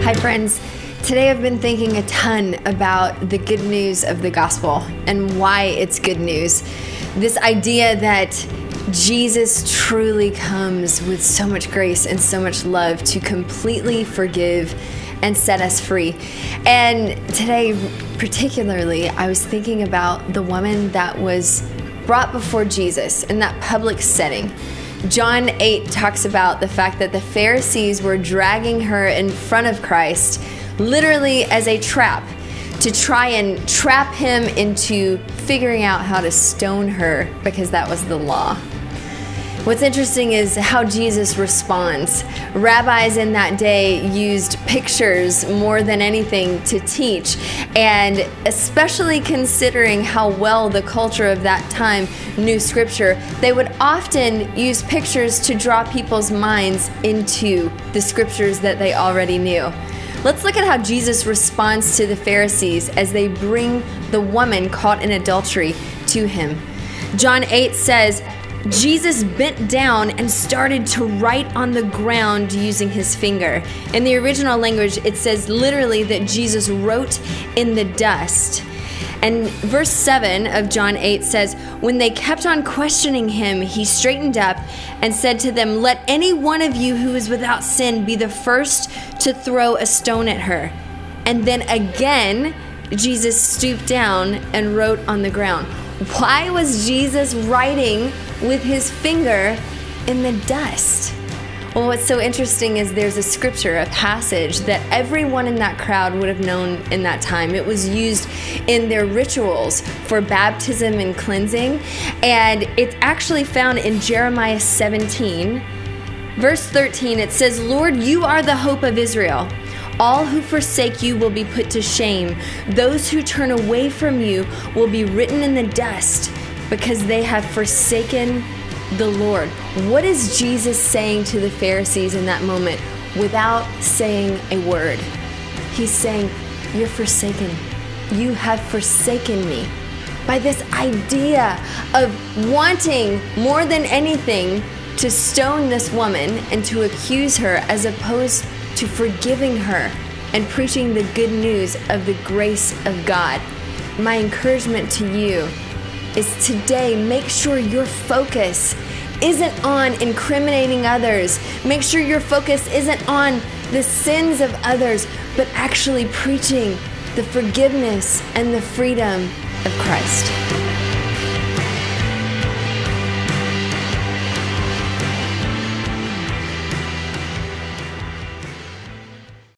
Hi friends, today I've been thinking a ton about the good news of the gospel and why it's good news. This idea that Jesus truly comes with so much grace and so much love to completely forgive and set us free. And today particularly, I was thinking about the woman that was brought before Jesus in that public setting. John 8 talks about the fact that the Pharisees were dragging her in front of Christ, literally as a trap, to try and trap him into figuring out how to stone her, because that was the law. What's interesting is how Jesus responds. Rabbis in that day used pictures more than anything to teach, and especially considering how well the culture of that time knew Scripture, they would often use pictures to draw people's minds into the Scriptures that they already knew. Let's look at how Jesus responds to the Pharisees as they bring the woman caught in adultery to him. John 8 says, Jesus bent down and started to write on the ground using his finger. In the original language, it says literally that Jesus wrote in the dust. And verse 7 of John 8 says, when they kept on questioning him, he straightened up and said to them, let any one of you who is without sin be the first to throw a stone at her. And then again, Jesus stooped down and wrote on the ground. Why was Jesus writing with his finger in the dust? Well, what's so interesting is there's a scripture, a passage that everyone in that crowd would have known in that time. It was used in their rituals for baptism and cleansing, and it's actually found in Jeremiah 17. Verse 13, it says, Lord, you are the hope of Israel. All who forsake you will be put to shame. Those who turn away from you will be written in the dust because they have forsaken the Lord. What is Jesus saying to the Pharisees in that moment without saying a word? He's saying, you're forsaken. You have forsaken me. By this idea of wanting more than anything to stone this woman and to accuse her, as opposed to forgiving her and preaching the good news of the grace of God. My encouragement to you is today, make sure your focus isn't on incriminating others. Make sure your focus isn't on the sins of others, but actually preaching the forgiveness and the freedom of Christ.